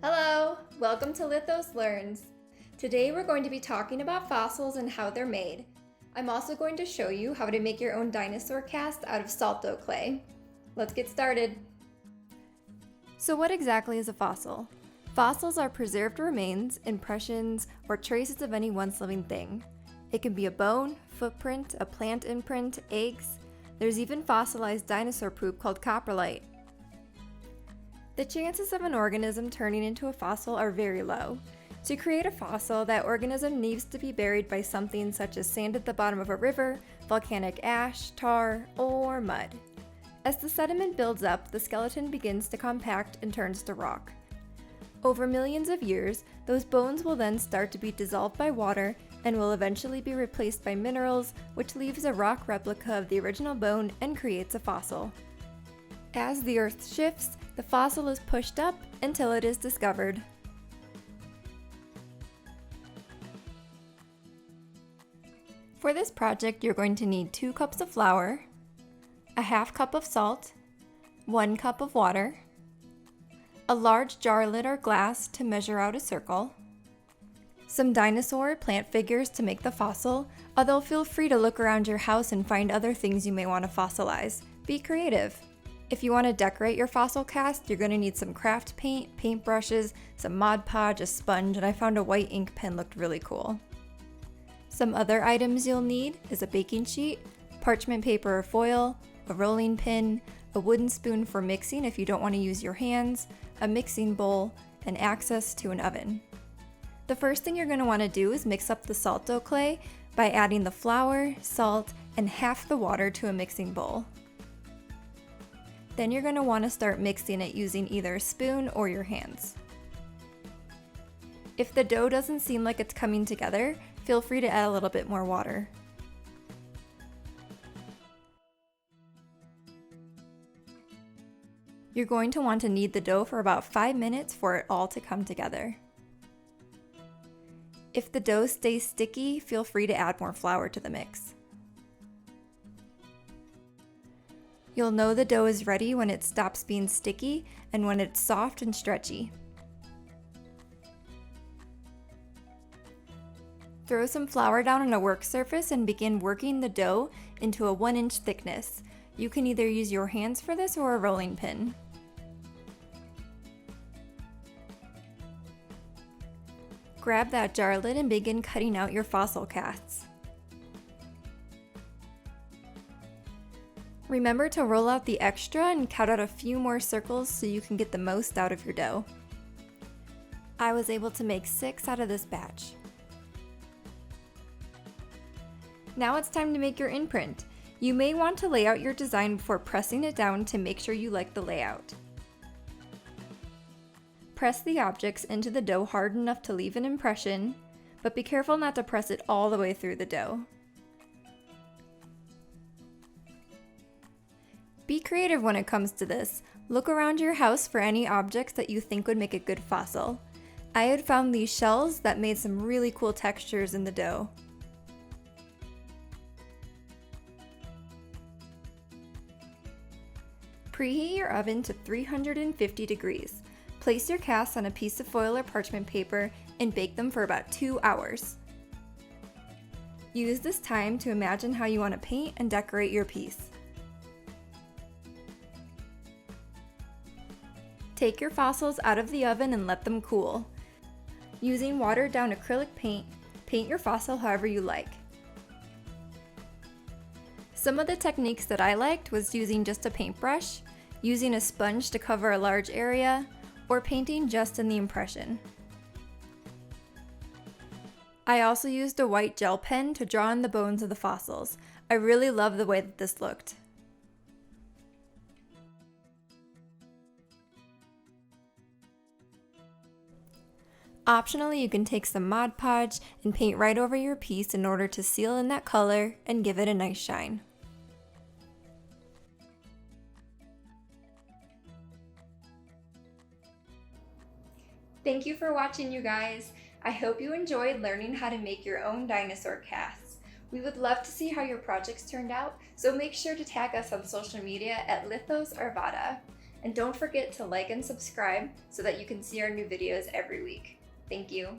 Hello! Welcome to Lithos Learns. Today we're going to be talking about fossils and how they're made. I'm also going to show you how to make your own dinosaur cast out of salt dough clay. Let's get started. So what exactly is a fossil? Fossils are preserved remains, impressions, or traces of any once living thing. It can be a bone, footprint, a plant imprint, eggs. There's even fossilized dinosaur poop called coprolite. The chances of an organism turning into a fossil are very low. To create a fossil, that organism needs to be buried by something such as sand at the bottom of a river, volcanic ash, tar, or mud. As the sediment builds up, the skeleton begins to compact and turns to rock. Over millions of years, those bones will then start to be dissolved by water and will eventually be replaced by minerals, which leaves a rock replica of the original bone and creates a fossil. As the Earth shifts, the fossil is pushed up until it is discovered. For this project, you're going to need 2 cups of flour, a half cup of salt, 1 cup of water, a large jar lid or glass to measure out a circle, some dinosaur or plant figures to make the fossil, although feel free to look around your house and find other things you may want to fossilize. Be creative. If you want to decorate your fossil cast, you're going to need some craft paint, paintbrushes, some Mod Podge, a sponge, and I found a white ink pen looked really cool. Some other items you'll need is a baking sheet, parchment paper or foil, a rolling pin, a wooden spoon for mixing if you don't want to use your hands, a mixing bowl, and access to an oven. The first thing you're going to want to do is mix up the salt dough clay by adding the flour, salt, and half the water to a mixing bowl. Then you're going to want to start mixing it using either a spoon or your hands. If the dough doesn't seem like it's coming together, feel free to add a little bit more water. You're going to want to knead the dough for about 5 minutes for it all to come together. If the dough stays sticky, feel free to add more flour to the mix. You'll know the dough is ready when it stops being sticky and when it's soft and stretchy. Throw some flour down on a work surface and begin working the dough into a 1-inch thickness. You can either use your hands for this or a rolling pin. Grab that jar lid and begin cutting out your fossil casts. Remember to roll out the extra and cut out a few more circles so you can get the most out of your dough. I was able to make 6 out of this batch. Now it's time to make your imprint. You may want to lay out your design before pressing it down to make sure you like the layout. Press the objects into the dough hard enough to leave an impression, but be careful not to press it all the way through the dough. Be creative when it comes to this. Look around your house for any objects that you think would make a good fossil. I had found these shells that made some really cool textures in the dough. Preheat your oven to 350 degrees. Place your casts on a piece of foil or parchment paper and bake them for about 2 hours. Use this time to imagine how you want to paint and decorate your piece. Take your fossils out of the oven and let them cool. Using watered down acrylic paint, paint your fossil however you like. Some of the techniques that I liked was using just a paintbrush, using a sponge to cover a large area, or painting just in the impression. I also used a white gel pen to draw in the bones of the fossils. I really love the way that this looked. Optionally, you can take some Mod Podge and paint right over your piece in order to seal in that color and give it a nice shine. Thank you for watching, you guys. I hope you enjoyed learning how to make your own dinosaur casts. We would love to see how your projects turned out, so make sure to tag us on social media at Lithos Arvada. And don't forget to like and subscribe so that you can see our new videos every week. Thank you.